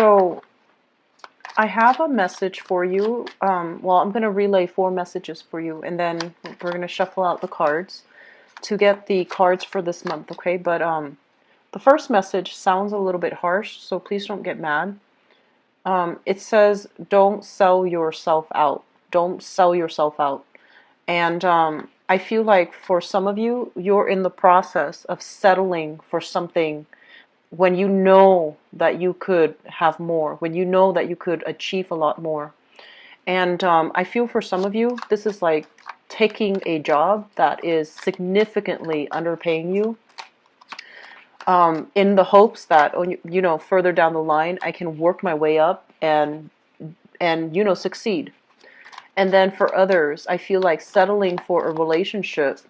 So I have a message for you. Well, I'm going to relay 4 messages for you, and then we're going to shuffle out the cards to get the cards for this month, okay? But the first message sounds a little bit harsh, so please don't get mad. It says, don't sell yourself out. Don't sell yourself out. And I feel like for some of you, you're in the process of settling for something when you know that you could have more, when you know that you could achieve a lot more. And I feel for some of you, this is like taking a job that is significantly underpaying you, in the hopes that, you know, further down the line, I can work my way up and you know, succeed. And then for others, I feel like settling for a relationship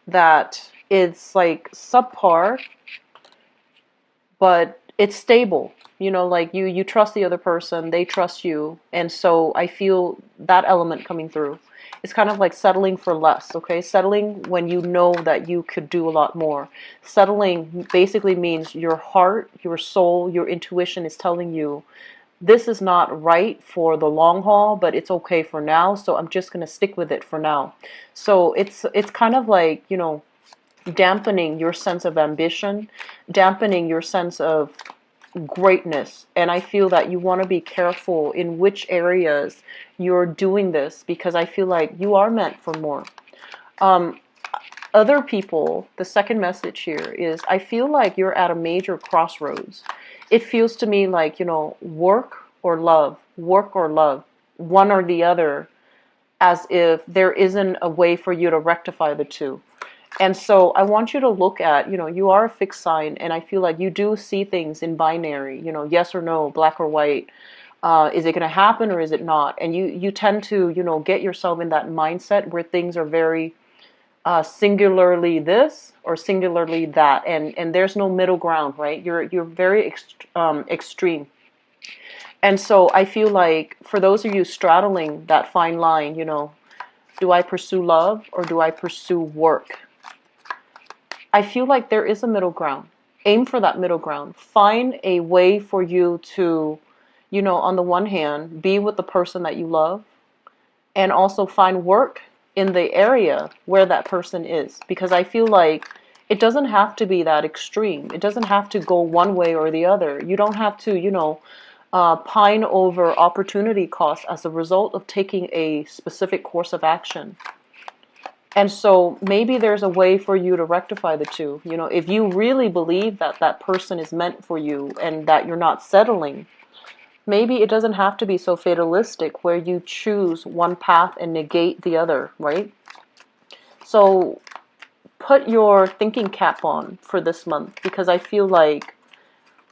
that is like subpar, but it's stable. You know, like you trust the other person, they trust you. And so I feel that element coming through. It's kind of like settling for less, okay? Settling when you know that you could do a lot more. Settling basically means your heart, your soul, your intuition is telling you, this is not right for the long haul, but it's okay for now, so I'm just going to stick with it for now. So it's kind of like, you know, dampening your sense of ambition, dampening your sense of greatness. And I feel that you want to be careful in which areas you're doing this, because I feel like you are meant for more. Other people, the second message here is, I feel like you're at a major crossroads. It feels to me like, you know, work or love, one or the other, as if there isn't a way for you to rectify the two. And so I want you to look at, you know, you are a fixed sign, and I feel like you do see things in binary, you know, yes or no, black or white. Is it going to happen or is it not? And you tend to, you know, get yourself in that mindset where things are very singularly this or singularly that, and there's no middle ground, right? You're very extreme. And so I feel like for those of you straddling that fine line, you know, do I pursue love or do I pursue work? I feel like there is a middle ground. Aim for that middle ground. Find a way for you to, you know, on the one hand, be with the person that you love, and also find work in the area where that person is. Because I feel like it doesn't have to be that extreme. It doesn't have to go one way or the other. You don't have to, you know, pine over opportunity costs as a result of taking a specific course of action. And so maybe there's a way for you to rectify the two. You know, if you really believe that that person is meant for you and that you're not settling, maybe it doesn't have to be so fatalistic where you choose one path and negate the other, right? So put your thinking cap on for this month, because I feel like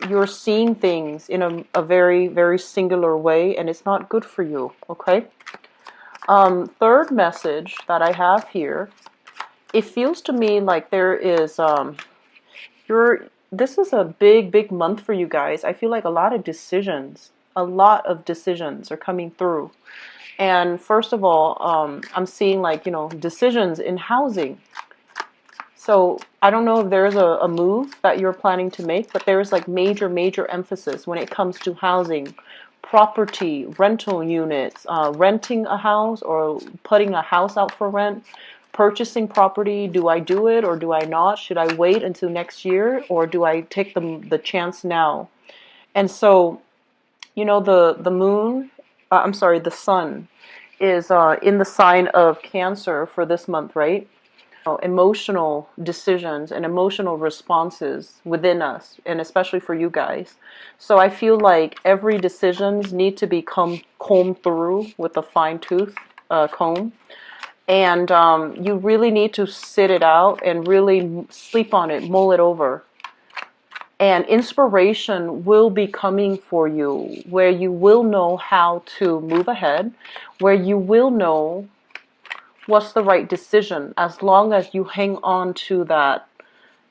you're seeing things in a very, very singular way, and it's not good for you, okay? Third message that I have here, it feels to me like there is, this is a big, big month for you guys. I feel like a lot of decisions are coming through. And first of all, I'm seeing like, you know, decisions in housing. So I don't know if there's a move that you're planning to make, but there's like major, major emphasis when it comes to housing, property, rental units, renting a house or putting a house out for rent, purchasing property. Do I do it or do I not? Should I wait until next year or do I take the chance now? And so, you know, the moon, I'm sorry, the sun is in the sign of Cancer for this month, right? Emotional decisions and emotional responses within us, and especially for you guys. So I feel like every decisions need to be combed through with a fine-tooth comb, and you really need to sit it out and really sleep on it, mull it over. And inspiration will be coming for you, where you will know how to move ahead, where you will know what's the right decision, as long as you hang on to that,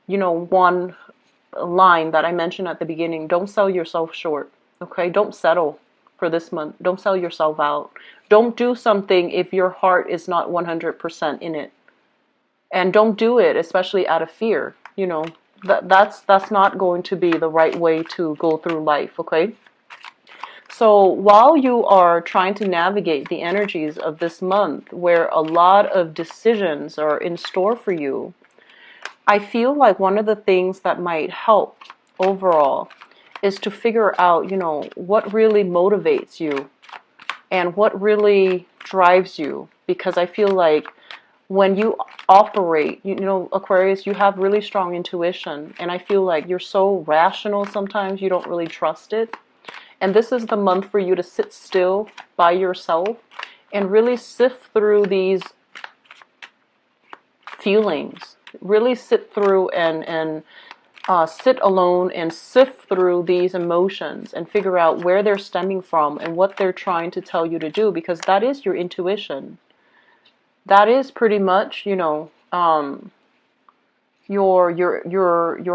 you know, one line that I mentioned at the beginning. Don't sell yourself short, okay? Don't settle for this month. Don't sell yourself out. Don't do something if your heart is not 100% in it. And don't do it, especially out of fear, you know. That's not going to be the right way to go through life, okay? So while you are trying to navigate the energies of this month where a lot of decisions are in store for you, I feel like one of the things that might help overall is to figure out, what really motivates you and what really drives you. Because I feel like when you operate, Aquarius, you have really strong intuition. And I feel like you're so rational sometimes you don't really trust it. And this is the month for you to sit still by yourself and really sift through these feelings. Really sit through and sit alone and sift through these emotions and figure out where they're stemming from and what they're trying to tell you to do, because that is your intuition. That is pretty much, your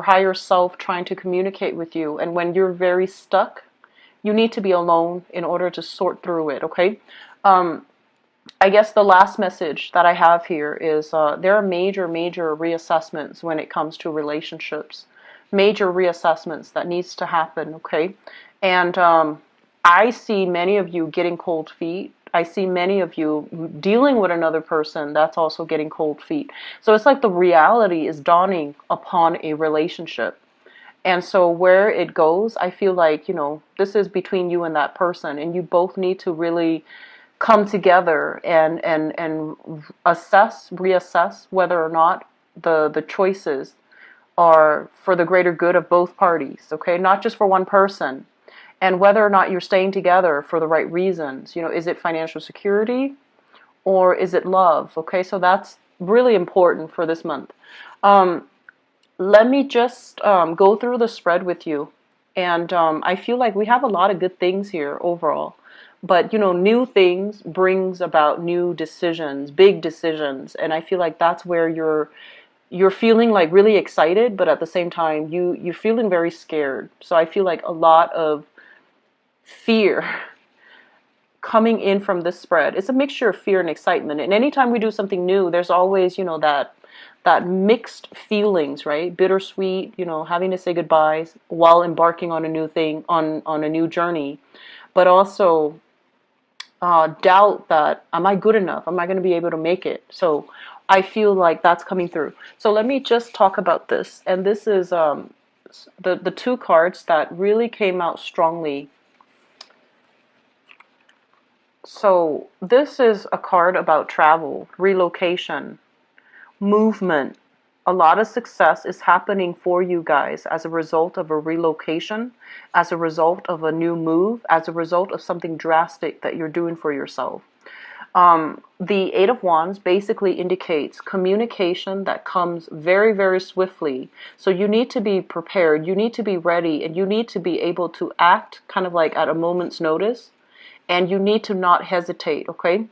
higher self trying to communicate with you. And when you're very stuck, you need to be alone in order to sort through it, okay? I guess the last message that I have here is there are major reassessments when it comes to relationships. Major reassessments that needs to happen, okay? And I see many of you getting cold feet. I see many of you dealing with another person that's also getting cold feet. So it's like the reality is dawning upon a relationship. And so where it goes, I feel like, this is between you and that person, and you both need to really come together and reassess whether or not the choices are for the greater good of both parties, okay? Not just for one person. And whether or not you're staying together for the right reasons. Is it financial security or is it love? Okay, so that's really important for this month. Let me just go through the spread with you. And I feel like we have a lot of good things here overall. But, new things brings about new decisions, big decisions. And I feel like that's where you're feeling like really excited, but at the same time, you're feeling very scared. So I feel like a lot of fear coming in from this spread. It's a mixture of fear and excitement. And anytime we do something new, there's always, that mixed feelings, right? Bittersweet, having to say goodbyes while embarking on a new thing, on a new journey. But also doubt that, am I good enough? Am I going to be able to make it? So I feel like that's coming through. So let me just talk about this. And this is the two cards that really came out strongly. So this is a card about travel, relocation, movement. A lot of success is happening for you guys as a result of a relocation, as a result of a new move, as a result of something drastic that you're doing for yourself. The Eight of Wands basically indicates communication that comes very, very swiftly. So you need to be prepared, you need to be ready, and you need to be able to act kind of like at a moment's notice. And you need to not hesitate, okay?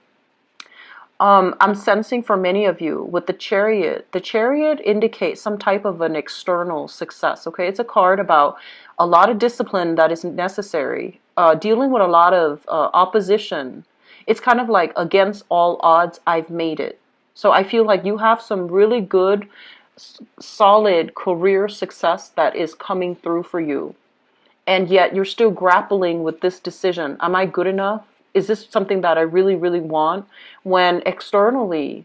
I'm sensing for many of you with the Chariot. The Chariot indicates some type of an external success, okay? It's a card about a lot of discipline that is necessary, dealing with a lot of opposition. It's kind of like against all odds, I've made it. So I feel like you have some really good, solid career success that is coming through for you. And yet you're still grappling with this decision. Am I good enough? Is this something that I really, really want? When externally,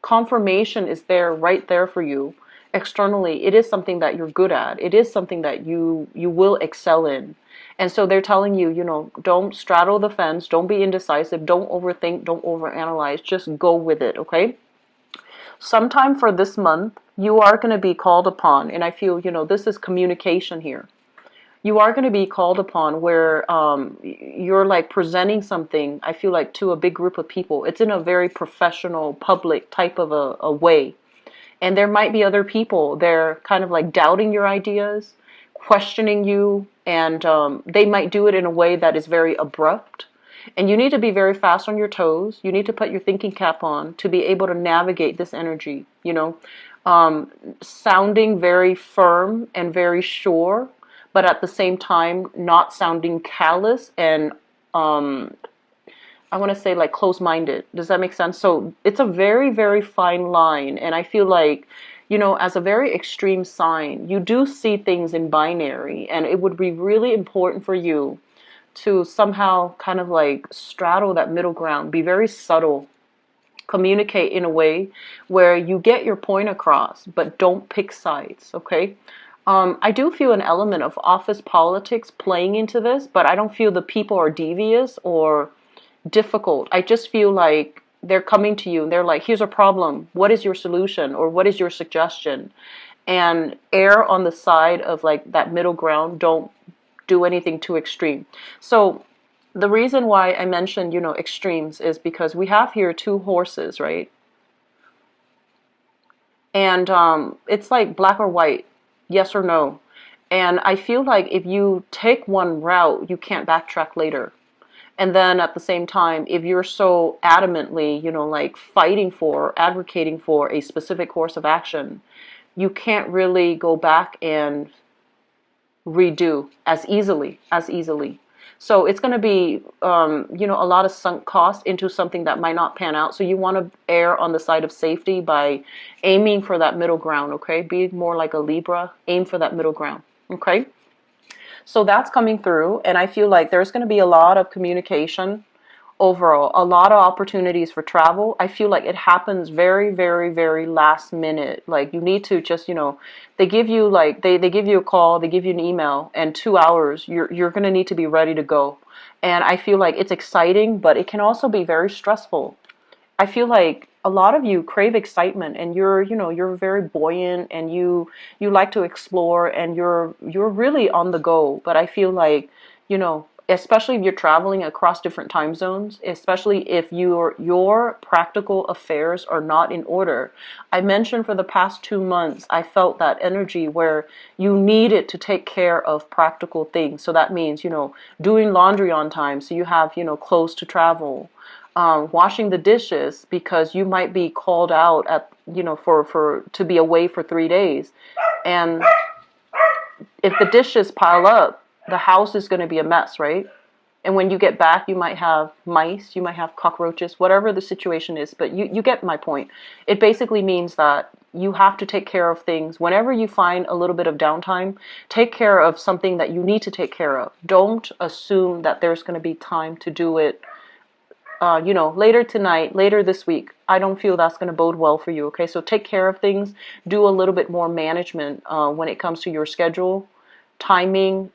confirmation is there, right there for you. Externally, it is something that you're good at. It is something that you will excel in. And so they're telling you, don't straddle the fence. Don't be indecisive. Don't overthink. Don't overanalyze. Just go with it, okay? Sometime for this month, you are going to be called upon. And I feel, this is communication here. You are going to be called upon where you're like presenting something, I feel like, to a big group of people. It's in a very professional, public type of a way. And there might be other people, they're kind of like doubting your ideas, questioning you, and they might do it in a way that is very abrupt. And you need to be very fast on your toes. You need to put your thinking cap on to be able to navigate this energy, sounding very firm and very sure, but at the same time, not sounding callous and, I want to say like close-minded. Does that make sense? So it's a very, very fine line. And I feel like, you know, as a very extreme sign, you do see things in binary, and it would be really important for you to somehow kind of like straddle that middle ground, be very subtle, communicate in a way where you get your point across, but don't pick sides, okay? I do feel an element of office politics playing into this, but I don't feel the people are devious or difficult. I just feel like they're coming to you and they're like, here's a problem. What is your solution? Or what is your suggestion? And err on the side of like that middle ground. Don't do anything too extreme. So the reason why I mentioned, you know, extremes is because we have here two horses, right? And it's like black or white, yes or no. And I feel like if you take one route, you can't backtrack later. And then at the same time, if you're so adamantly, you know, like fighting for, advocating for a specific course of action, you can't really go back and redo as easily, as easily. So it's going to be, you know, a lot of sunk cost into something that might not pan out. So you want to err on the side of safety by aiming for that middle ground, okay? Be more like a Libra, aim for that middle ground, okay? So that's coming through, and I feel like there's going to be a lot of communication overall, a lot of opportunities for travel. I feel like it happens very, very, very last minute. Like you need to just, you know, they give you like they give you a call, they give you an email, and 2 hours you're going to need to be ready to go. And I feel like it's exciting, but it can also be very stressful. I feel like a lot of you crave excitement, and you're, you know, you're very buoyant, and you like to explore, and you're really on the go. But I feel like, you know, especially if you're traveling across different time zones, especially if your practical affairs are not in order. I mentioned for the past 2 months, I felt that energy where you needed to take care of practical things. So that means, you know, doing laundry on time so you have, you know, clothes to travel. Washing the dishes because you might be called out at, you know, for to be away for 3 days, and if the dishes pile up, the house is going to be a mess, right? And when you get back, you might have mice, you might have cockroaches, whatever the situation is. But you get my point. It basically means that you have to take care of things. Whenever you find a little bit of downtime, take care of something that you need to take care of. Don't assume that there's going to be time to do it, you know, later tonight, later this week. I don't feel that's going to bode well for you, okay? So take care of things. Do a little bit more management when it comes to your schedule, timing,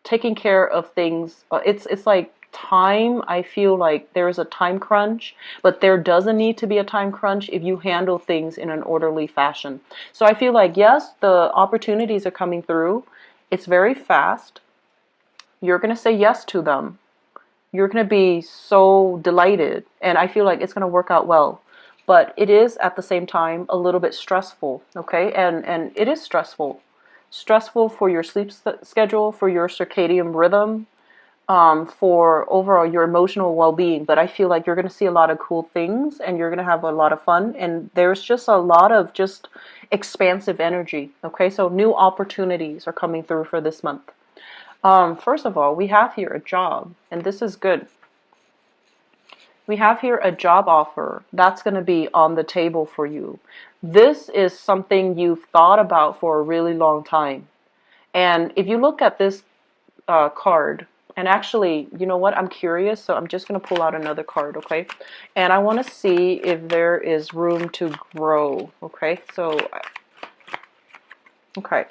taking care of things. It's like time. I feel like there is a time crunch, but there doesn't need to be a time crunch if you handle things in an orderly fashion. So I feel like, yes, the opportunities are coming through. It's very fast. You're going to say yes to them. You're going to be so delighted, and I feel like it's going to work out well. But it is at the same time a little bit stressful, okay? And it is stressful. Stressful for your sleep schedule, for your circadian rhythm, for overall your emotional well-being. But I feel like you're going to see a lot of cool things, and you're going to have a lot of fun, and there's just a lot of just expansive energy, okay? So new opportunities are coming through for this month. First of all, we have here a job, and this is good. We have here a job offer that's going to be on the table for you. This is something you've thought about for a really long time. And if you look at this card, and actually, you know what, I'm curious, so I'm just going to pull out another card, okay? And I want to see if there is room to grow, okay? So, okay.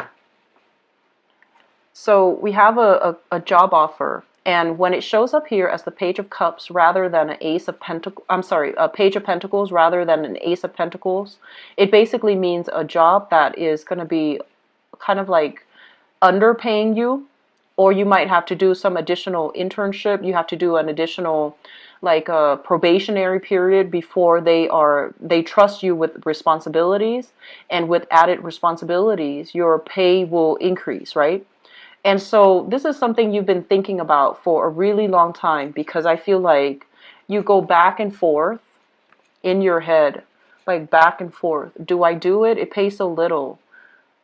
So we have a job offer, and when it shows up here as the Page of Cups rather than an Ace of Pentacles, I'm sorry, a Page of Pentacles rather than an Ace of Pentacles, it basically means a job that is going to be kind of like underpaying you, or you might have to do some additional internship. You have to do an additional like a probationary period before they trust you with responsibilities, and with added responsibilities, your pay will increase, right? And so this is something you've been thinking about for a really long time, because I feel like you go back and forth in your head, like back and forth. Do I do it? It pays so little.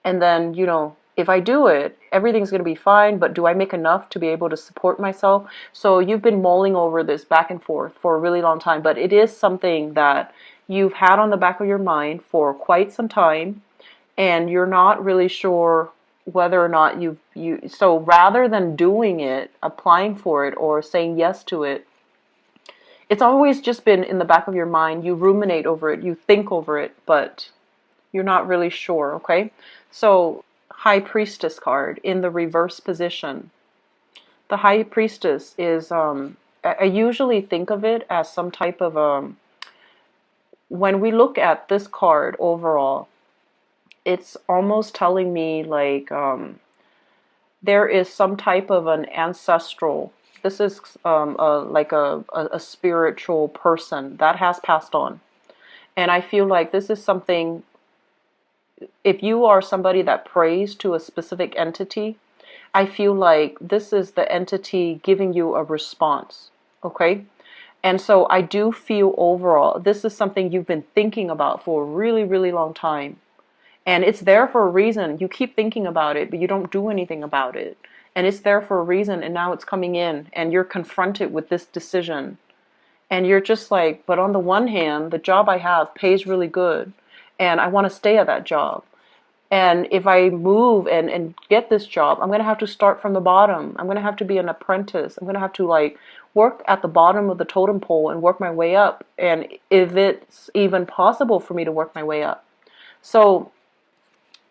And then, you know, if I do it, everything's going to be fine, but do I make enough to be able to support myself? So you've been mulling over this back and forth for a really long time, but it is something that you've had on the back of your mind for quite some time, and you're not really sure whether or not so rather than doing it, applying for it, or saying yes to it, it's always just been in the back of your mind. You ruminate over it, you think over it, but you're not really sure, okay? So, High Priestess card in the reverse position. The High Priestess is, I usually think of it as some type of, when we look at this card overall, it's almost telling me like there is some type of an ancestral, this is like a spiritual person that has passed on. And I feel like this is something, if you are somebody that prays to a specific entity, I feel like this is the entity giving you a response, okay? And so I do feel overall, this is something you've been thinking about for a really, really long time. And it's there for a reason. You keep thinking about it, but you don't do anything about it. And it's there for a reason, and now it's coming in, and you're confronted with this decision. And you're just like, but on the one hand, the job I have pays really good, and I want to stay at that job. And if I move and get this job, I'm going to have to start from the bottom. I'm going to have to be an apprentice. I'm going to have to like work at the bottom of the totem pole and work my way up. And if it's even possible for me to work my way up. So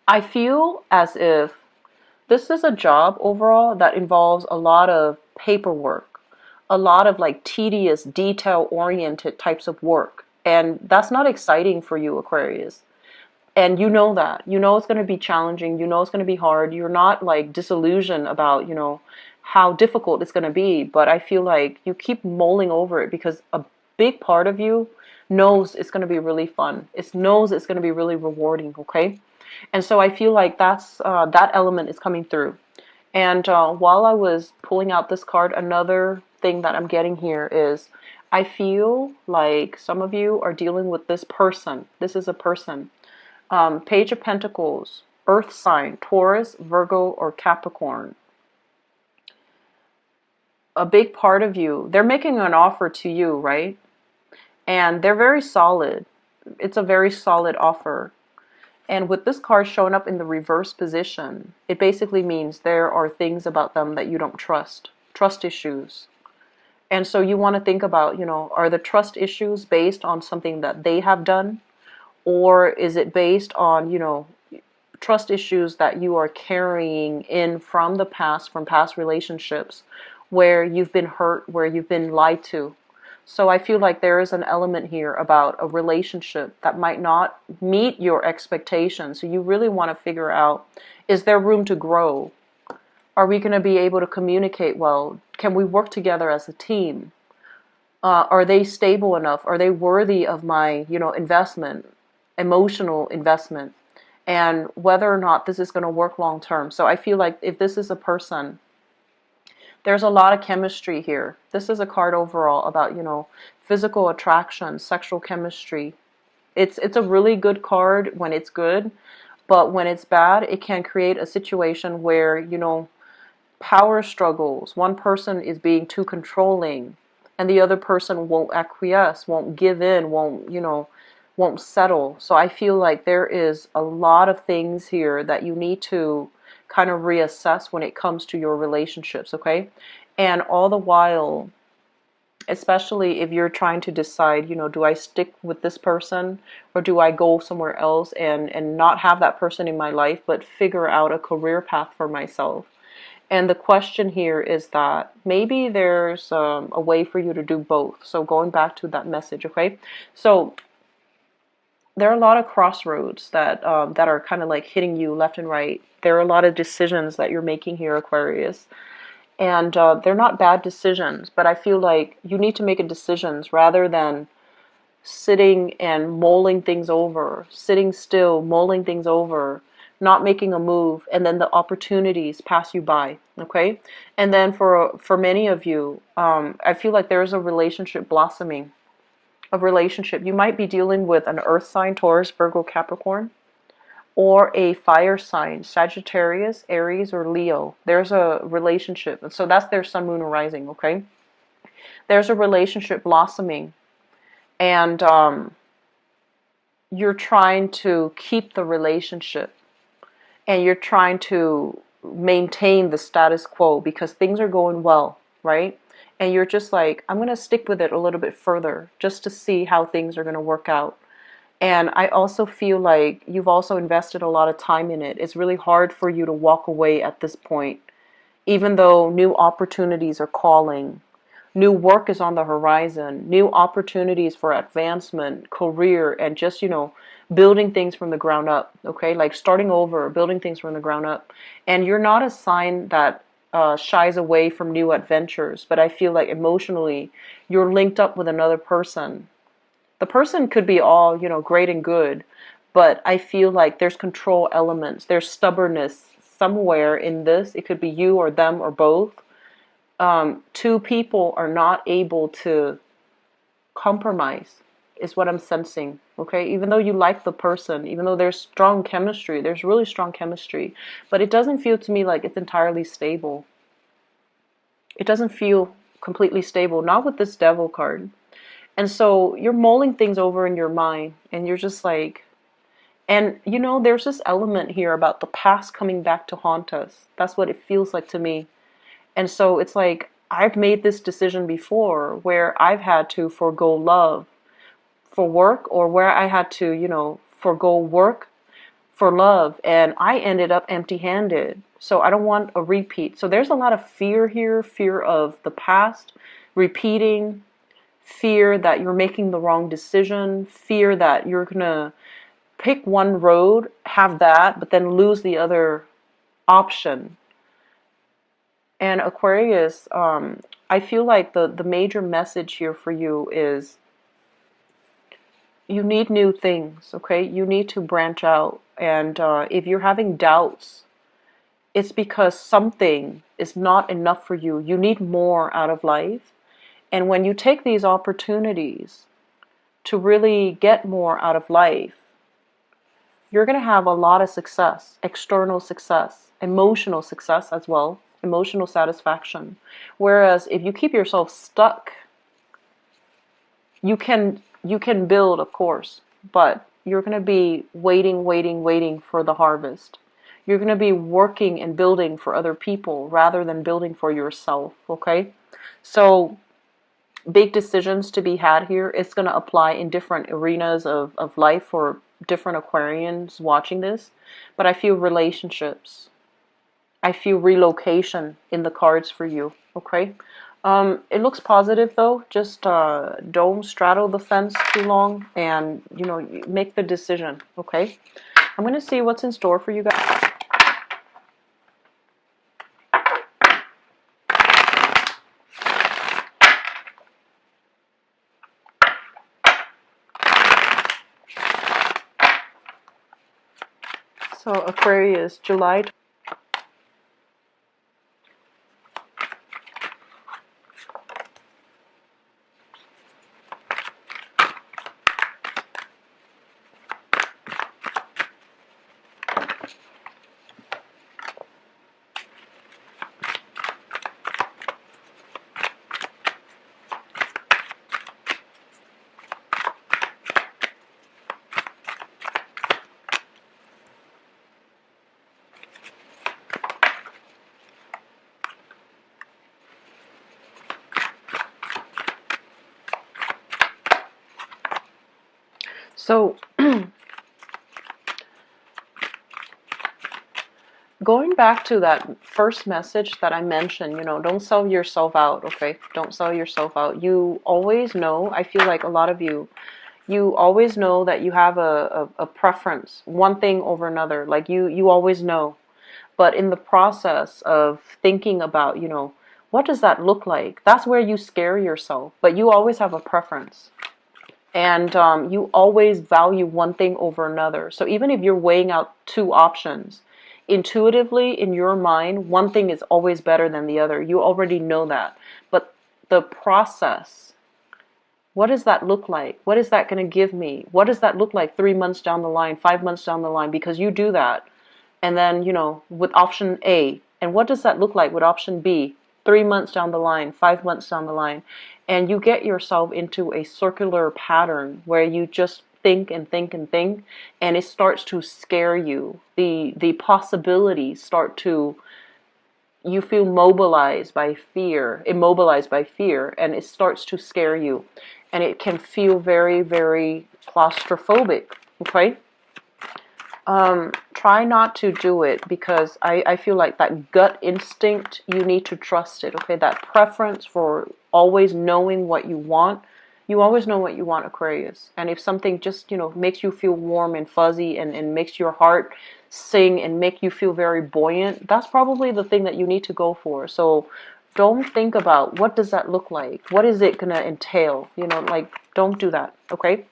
I feel as if this is a job overall that involves a lot of paperwork, a lot of like tedious, detail-oriented types of work. And that's not exciting for you, Aquarius. And you know that. You know it's going to be challenging. You know it's going to be hard. You're not like disillusioned about, how difficult it's going to be. But I feel like you keep mulling over it because a big part of you knows it's going to be really fun. It knows it's going to be really rewarding, okay? And so I feel like that element is coming through. And while I was pulling out this card, another thing that I'm getting here is I feel like some of you are dealing with this person. This is a person. Page of Pentacles, Earth sign, Taurus, Virgo, or Capricorn. A big part of you, they're making an offer to you, right? And they're very solid. It's a very solid offer. And with this card showing up in the reverse position, it basically means there are things about them that you don't trust issues. And so you want to think about, are the trust issues based on something that they have done? Or is it based on, trust issues that you are carrying in from the past, from past relationships, where you've been hurt, where you've been lied to? So I feel like there is an element here about a relationship that might not meet your expectations. So you really want to figure out, is there room to grow? Are we going to be able to communicate well? Can we work together as a team? Are they stable enough? Are they worthy of my, investment? Emotional investment, and whether or not this is going to work long term. So I feel like if this is a person, there's a lot of chemistry here. This is a card overall about, physical attraction, sexual chemistry. It's a really good card when it's good, but when it's bad, it can create a situation where, power struggles. One person is being too controlling, and the other person won't acquiesce, won't give in, won't settle. So I feel like there is a lot of things here that you need to kind of reassess when it comes to your relationships, okay? And all the while, especially if you're trying to decide, do I stick with this person or do I go somewhere else and not have that person in my life, but figure out a career path for myself? And the question here is that maybe there's a way for you to do both. So going back to that message, okay? So there are a lot of crossroads that are kind of like hitting you left and right. There are a lot of decisions that you're making here, Aquarius. And they're not bad decisions, but I feel like you need to make a decisions rather than sitting and mulling things over, sitting still, mulling things over, not making a move, and then the opportunities pass you by, okay? And then for many of you, I feel like there's a relationship blossoming. A relationship. You might be dealing with an earth sign, Taurus, Virgo, Capricorn, or a fire sign, Sagittarius, Aries, or Leo. There's a relationship. So that's their sun, moon, or rising, okay? There's a relationship blossoming. And you're trying to keep the relationship, and you're trying to maintain the status quo because things are going well, right? And you're just like, I'm going to stick with it a little bit further just to see how things are going to work out. And I also feel like you've also invested a lot of time in it. It's really hard for you to walk away at this point, even though new opportunities are calling. New work is on the horizon, new opportunities for advancement, career, and just, building things from the ground up, okay? Like starting over, building things from the ground up. And you're not a sign that shies away from new adventures, but I feel like emotionally you're linked up with another person. The person could be all, great and good, but I feel like there's control elements, there's stubbornness somewhere in this. It could be you or them or both. Two people are not able to compromise, is what I'm sensing, okay? Even though you like the person, even though there's strong chemistry, there's really strong chemistry, but it doesn't feel to me like it's entirely stable. It doesn't feel completely stable, not with this Devil card. And so you're mulling things over in your mind, and you're just like, and there's this element here about the past coming back to haunt us. That's what it feels like to me. And so it's like, I've made this decision before where I've had to forego love for work, or where I had to, forego work for love, and I ended up empty-handed. So I don't want a repeat. So there's a lot of fear here, fear of the past repeating, fear that you're making the wrong decision, fear that you're going to pick one road, have that, but then lose the other option. And Aquarius, I feel like the major message here for you is you need new things, okay? You need to branch out. And if you're having doubts, it's because something is not enough for you. You need more out of life. And when you take these opportunities to really get more out of life, you're going to have a lot of success, external success, emotional success as well, emotional satisfaction. Whereas if you keep yourself stuck, you can build, of course, but you're going to be waiting for the harvest. You're going to be working and building for other people rather than building for yourself, okay? So big decisions to be had here. It's going to apply in different arenas of life for different Aquarians watching this. But I feel relationships. I feel relocation in the cards for you, okay? It looks positive though. Just don't straddle the fence too long, and make the decision, okay? I'm going to see what's in store for you guys. So Aquarius, July. So going back to that first message that I mentioned, don't sell yourself out, okay? Don't sell yourself out. You always know, I feel like a lot of you always know that you have a preference, one thing over another. Like you always know. But in the process of thinking about, what does that look like? That's where you scare yourself. But you always have a preference. And you always value one thing over another. So even if you're weighing out two options, intuitively in your mind, one thing is always better than the other. You already know that. But the process, what does that look like? What is that going to give me? What does that look like 3 months down the line, 5 months down the line? Because you do that. And then, with option A. And what does that look like with option B? 3 months down the line, 5 months down the line. And you get yourself into a circular pattern where you just think and think and think, and it starts to scare you. The possibilities start to, you feel mobilized by fear, immobilized by fear, and it starts to scare you. And it can feel very, very claustrophobic, okay? Try not to do it, because I feel like that gut instinct, you need to trust it, okay? That preference for always knowing what you want. You always know what you want, Aquarius. And if something just, makes you feel warm and fuzzy, and makes your heart sing and make you feel very buoyant, that's probably the thing that you need to go for. So don't think about what does that look like? What is it going to entail? Like, don't do that, okay?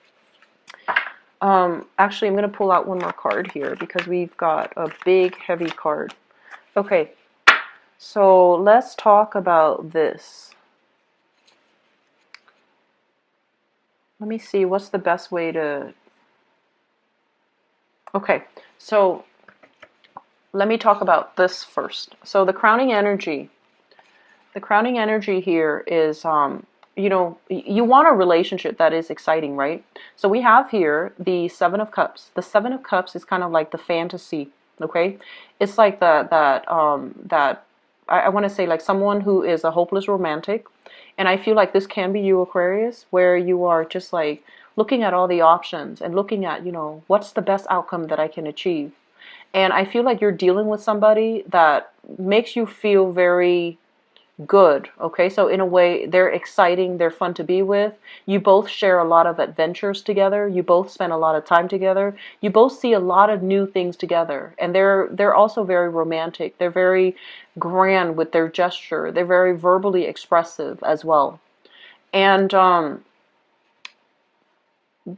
Actually, I'm going to pull out one more card here, because we've got a big, heavy card. Okay, so let's talk about this. Let me see, what's the best way to... Okay, so let me talk about this first. So the crowning energy here is, you want a relationship that is exciting, right? So we have here the Seven of Cups. The Seven of Cups is kind of like the fantasy, okay? It's like that I want to say, like someone who is a hopeless romantic. And I feel like this can be you, Aquarius, where you are just like looking at all the options and looking at, what's the best outcome that I can achieve. And I feel like you're dealing with somebody that makes you feel very good, okay? So in a way, they're exciting, they're fun to be with. You both share a lot of adventures together. You both spend a lot of time together. You both see a lot of new things together. And they're also very romantic. They're very grand with their gesture. They're very verbally expressive as well. And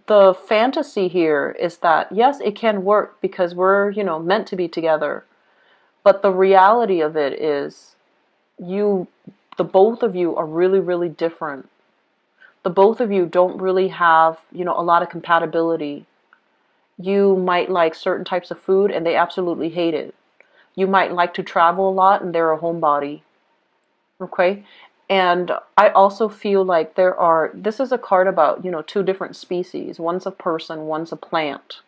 the fantasy here is that, yes, it can work because we're, meant to be together. But the reality of it is, the both of you are really, really different. The both of you don't really have, a lot of compatibility. You might like certain types of food and they absolutely hate it. You might like to travel a lot and they're a homebody. Okay? And I also feel like this is a card about, two different species. One's a person, one's a plant.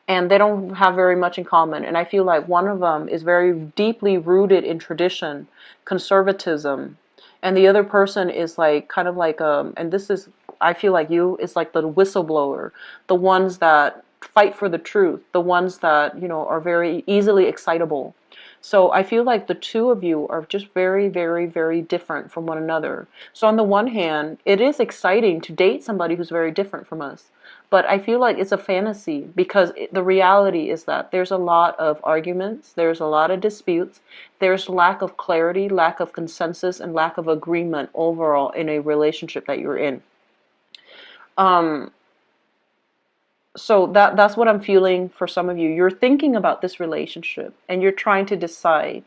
And they don't have very much in common. And I feel like one of them is very deeply rooted in tradition, conservatism. And the other person is like, kind of like, and this is, I feel like you is like the whistleblower, the ones that fight for the truth, the ones that, are very easily excitable. So I feel like the two of you are just very, very, very different from one another. So on the one hand, it is exciting to date somebody who's very different from us. But I feel like it's a fantasy, because the reality is that there's a lot of arguments, there's a lot of disputes, there's lack of clarity, lack of consensus, and lack of agreement overall in a relationship that you're in. So that's what I'm feeling for some of you. You're thinking about this relationship and you're trying to decide,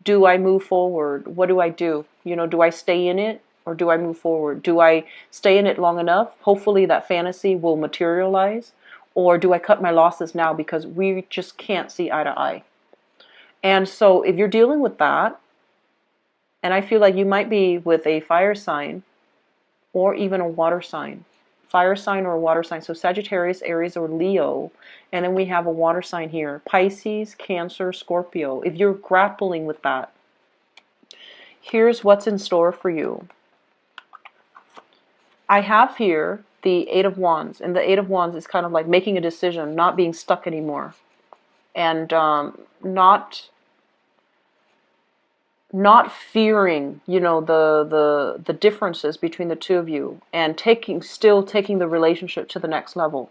do I move forward? What do I do? Do I stay in it or do I move forward? Do I stay in it long enough? Hopefully that fantasy will materialize. Or do I cut my losses now because we just can't see eye to eye? And so if you're dealing with that, and I feel like you might be with a fire sign or even a water sign. Fire sign or a water sign. So Sagittarius, Aries, or Leo. And then we have a water sign here. Pisces, Cancer, Scorpio. If you're grappling with that, here's what's in store for you. I have here the Eight of Wands. And the Eight of Wands is kind of like making a decision, not being stuck anymore. And not fearing, the differences between the two of you, and still taking the relationship to the next level.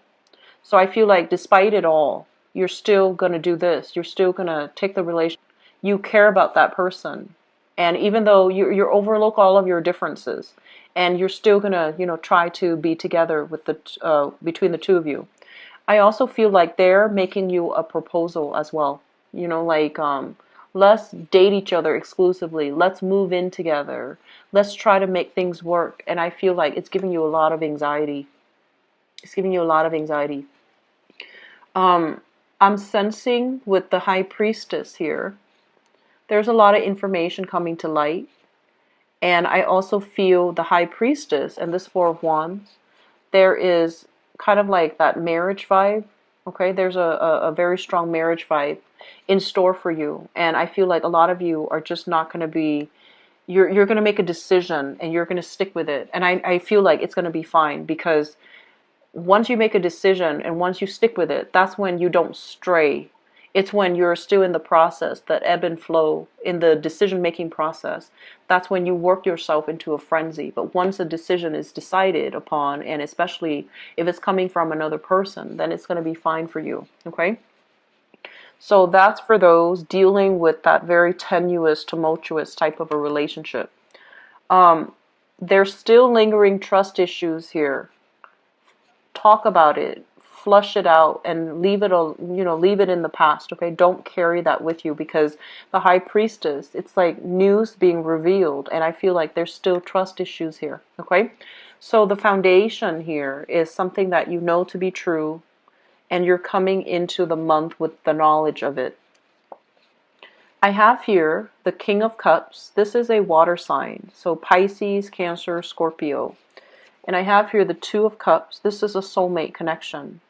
So I feel like despite it all, you're still going to do this. You're still going to take the relationship. You care about that person. And even though you overlook all of your differences, and you're still going to, try to be together with between the two of you. I also feel like they're making you a proposal as well. Let's date each other exclusively. Let's move in together. Let's try to make things work. And I feel like it's giving you a lot of anxiety. It's giving you a lot of anxiety. I'm sensing with the High Priestess here, there's a lot of information coming to light. And I also feel the High Priestess and this Four of Wands, there is kind of like that marriage vibe. Okay, there's a very strong marriage vibe in store for you. And I feel like a lot of you are just not going to be, you're going to make a decision and you're going to stick with it. And I feel like it's going to be fine, because once you make a decision and once you stick with it, that's when you don't stray. It's when you're still in the process, that ebb and flow in the decision-making process. That's when you work yourself into a frenzy. But once a decision is decided upon, and especially if it's coming from another person, then it's going to be fine for you, okay? So that's for those dealing with that very tenuous, tumultuous type of a relationship. There's still lingering trust issues here. Talk about it, flush it out, and leave it, leave it in the past. Okay, don't carry that with you, because the High Priestess, it's like news being revealed, and I feel like there's still trust issues here. Okay, so the foundation here is something that you know to be true, and you're coming into the month with the knowledge of it. I have here the King of Cups. This is a water sign, so Pisces, Cancer, Scorpio. And I have here the Two of Cups. This is a soulmate connection.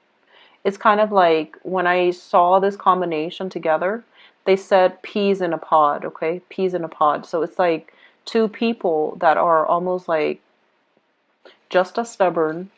It's kind of like when I saw this combination together, they said peas in a pod, okay? Peas in a pod. So it's like two people that are almost like just as stubborn,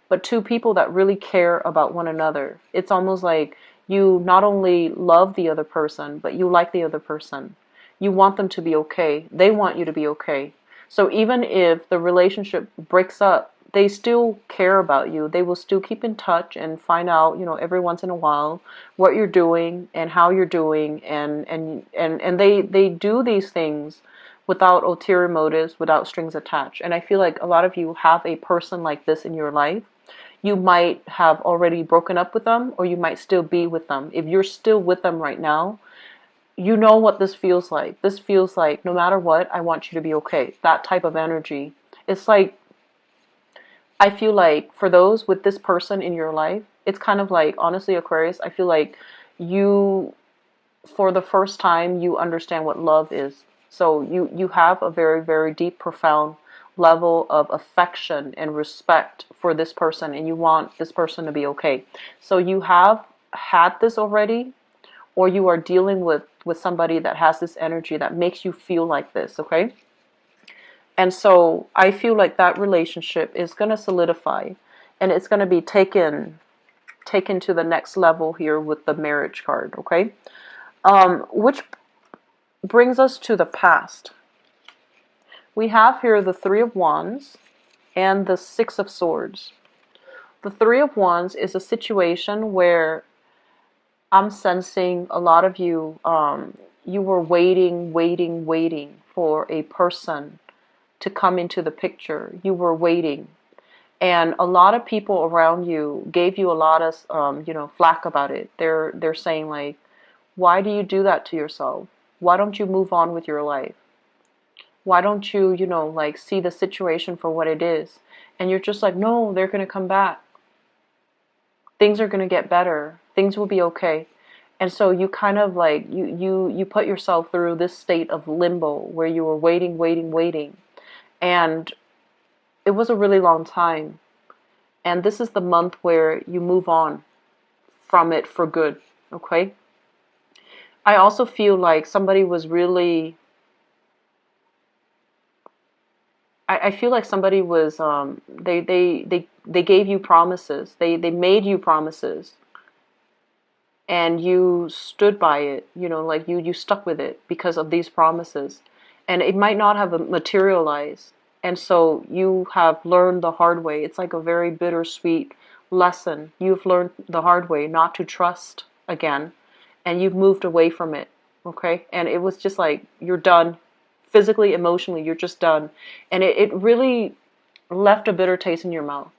but two people that really care about one another. It's almost like you not only love the other person, but you like the other person. You want them to be okay. They want you to be okay. So even if the relationship breaks up, they still care about you. They will still keep in touch and find out, every once in a while what you're doing and how you're doing, and they do these things without ulterior motives, without strings attached. And I feel like a lot of you have a person like this in your life. You might have already broken up with them, or you might still be with them. If you're still with them right now, you know what this feels like. This feels like, no matter what, I want you to be okay. That type of energy. It's like, I feel like for those with this person in your life, it's kind of like, honestly, Aquarius, I feel like you, for the first time, you understand what love is. So you have a very, very deep, profound level of affection and respect for this person, and you want this person to be okay. So you have had this already, or you are dealing with somebody that has this energy that makes you feel like this, okay? And so I feel like that relationship is going to solidify, and it's going to be taken to the next level here with the marriage card, okay? Which brings us to the past. We have here the Three of Wands and the Six of Swords. The Three of Wands is a situation where I'm sensing a lot of you, you were waiting for a person to come into the picture. You were waiting. And a lot of people around you gave you a lot of, flack about it. They're saying like, why do you do that to yourself? Why don't you move on with your life? Why don't you, like see the situation for what it is? And you're just like, no, they're going to come back. Things are going to get better. Things will be okay. And so you kind of like, you put yourself through this state of limbo where you were waiting. And it was a really long time. And this is the month where you move on from it for good, okay? I also feel like somebody was really, I feel like somebody was, they gave you promises. They made you promises. And you stood by it, like you stuck with it because of these promises. And it might not have materialized. And so you have learned the hard way. It's like a very bittersweet lesson. You've learned the hard way not to trust again. And you've moved away from it, okay? And it was just like, you're done. Physically, emotionally, you're just done. And it really left a bitter taste in your mouth.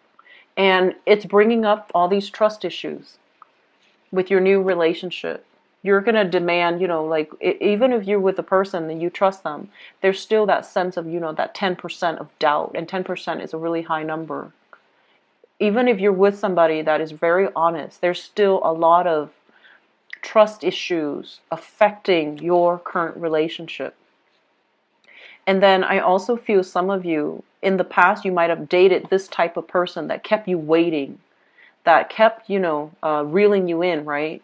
And it's bringing up all these trust issues with your new relationship. You're going to demand, like, even if you're with a person and you trust them, there's still that sense of, that 10% of doubt. And 10% is a really high number. Even if you're with somebody that is very honest, there's still a lot of trust issues affecting your current relationship. And then I also feel some of you, in the past you might have dated this type of person that kept you waiting, that kept, reeling you in, right?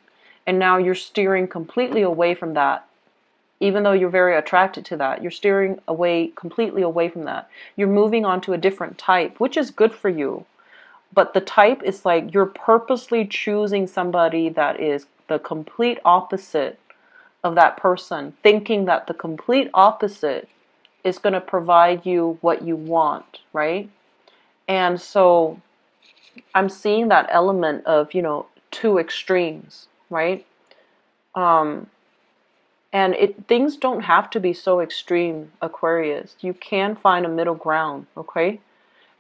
And now you're steering completely away from that. Even though you're very attracted to that, you're steering completely away from that. You're moving on to a different type, which is good for you. But the type is like you're purposely choosing somebody that is the complete opposite of that person, thinking that the complete opposite is going to provide you what you want, right? And so I'm seeing that element of, two extremes, right? And things don't have to be so extreme, Aquarius. You can find a middle ground, okay?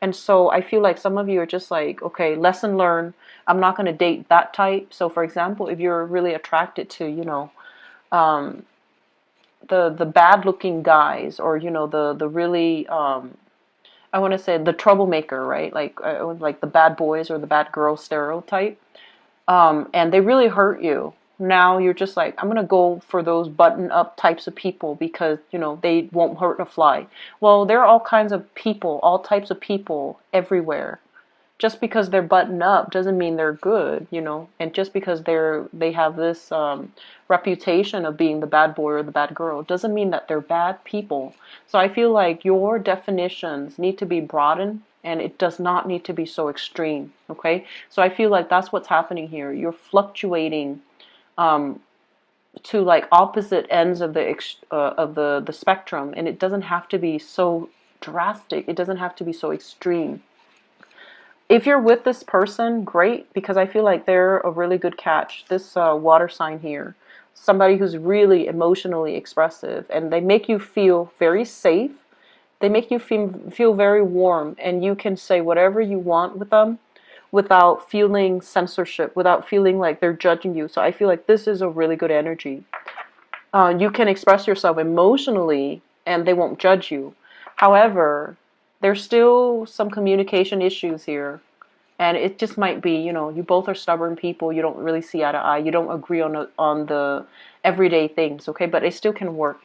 And so I feel like some of you are just like, okay, lesson learned. I'm not going to date that type. So for example, if you're really attracted to, um, the bad looking guys, or, the really, I want to say the troublemaker, right? Like the bad boys or the bad girl stereotype. And they really hurt you. Now you're just like, I'm going to go for those button-up types of people because, they won't hurt a fly. Well, there are all kinds of people, all types of people everywhere. Just because they're buttoned up doesn't mean they're good, and just because they have this reputation of being the bad boy or the bad girl doesn't mean that they're bad people. So I feel like your definitions need to be broadened, and it does not need to be so extreme, okay? So I feel like that's what's happening here. You're fluctuating to like opposite ends of the spectrum, and it doesn't have to be so drastic. It doesn't have to be so extreme. If you're with this person, great, because I feel like they're a really good catch. This water sign here, somebody who's really emotionally expressive, and they make you feel very safe. They make you feel very warm, and you can say whatever you want with them without feeling censorship, without feeling like they're judging you. So I feel like this is a really good energy. You can express yourself emotionally, and they won't judge you. However, there's still some communication issues here. And it just might be, you both are stubborn people. You don't really see eye to eye. You don't agree on the everyday things, okay? But it still can work.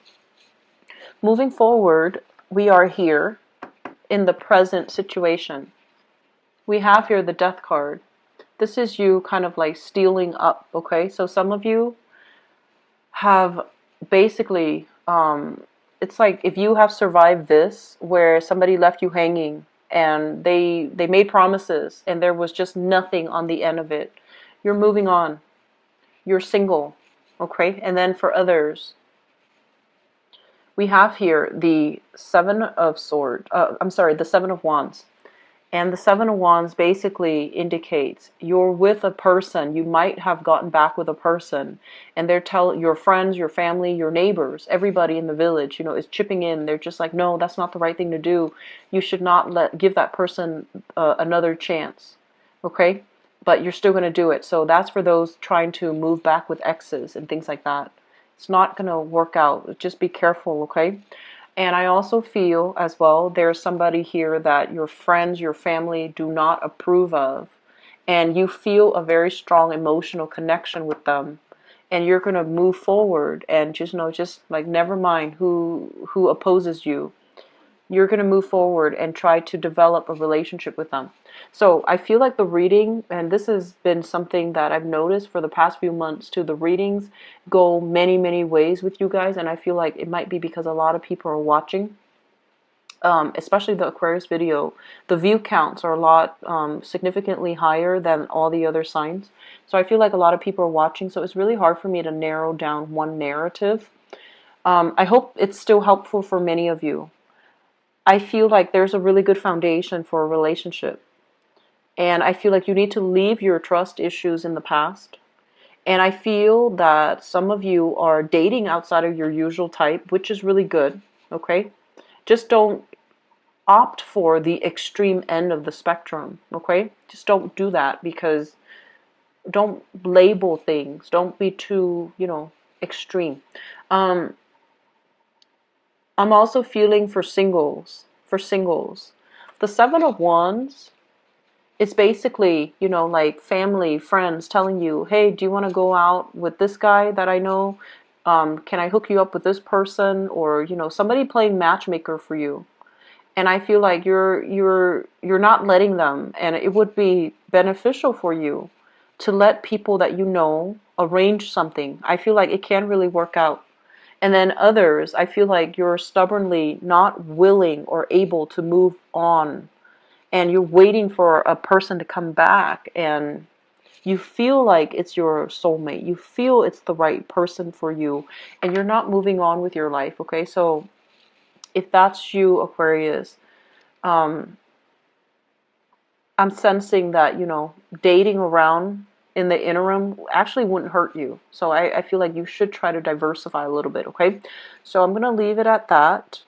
Moving forward, we are here in the present situation. We have here the Death card. This is you kind of like stealing up, okay? So some of you have basically, it's like if you have survived this, where somebody left you hanging, and they made promises, and there was just nothing on the end of it. You're moving on. You're single, okay? And then for others, we have here the the Seven of Wands. And the Seven of Wands basically indicates you're with a person. You might have gotten back with a person, and they're telling your friends, your family, your neighbors, everybody in the village, is chipping in. They're just like, no, that's not the right thing to do. You should not give that person another chance, okay? But you're still going to do it. So that's for those trying to move back with exes and things like that. It's not going to work out. Just be careful, okay? And I also feel as well there's somebody here that your friends, your family do not approve of. And you feel a very strong emotional connection with them. And you're going to move forward and just like never mind who opposes you. You're going to move forward and try to develop a relationship with them. So I feel like the reading, and this has been something that I've noticed for the past few months too, the readings go many, many ways with you guys, and I feel like it might be because a lot of people are watching, especially the Aquarius video. The view counts are a lot significantly higher than all the other signs. So I feel like a lot of people are watching, so it's really hard for me to narrow down one narrative. I hope it's still helpful for many of you. I feel like there's a really good foundation for a relationship. And I feel like you need to leave your trust issues in the past. And I feel that some of you are dating outside of your usual type, which is really good, okay? Just don't opt for the extreme end of the spectrum, okay? Just don't do that, because don't label things. Don't be too, extreme. I'm also feeling for singles. The Seven of Wands is basically, like family, friends telling you, hey, do you want to go out with this guy that I know? Can I hook you up with this person? Or, somebody playing matchmaker for you. and I feel like you're not letting them, and it would be beneficial for you to let people that you know arrange something. I feel like it can really work out. And then others, I feel like you're stubbornly not willing or able to move on, and you're waiting for a person to come back, and you feel like it's your soulmate. You feel it's the right person for you, and you're not moving on with your life, okay? So if that's you, Aquarius, um, I'm sensing that, dating around in the interim actually wouldn't hurt you. So I feel like you should try to diversify a little bit, okay? So I'm going to leave it at that.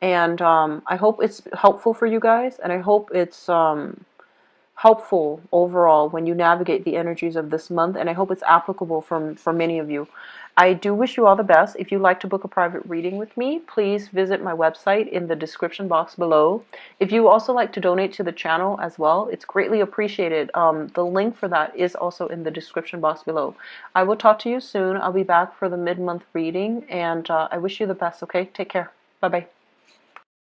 And I hope it's helpful for you guys. And I hope it's helpful overall when you navigate the energies of this month, and I hope it's applicable for many of you. I do wish you all the best. If you'd like to book a private reading with me, please visit my website in the description box below. If you also like to donate to the channel as well, it's greatly appreciated. The link for that is also in the description box below. I will talk to you soon. I'll be back for the mid-month reading, and I wish you the best, okay? Take care. Bye-bye.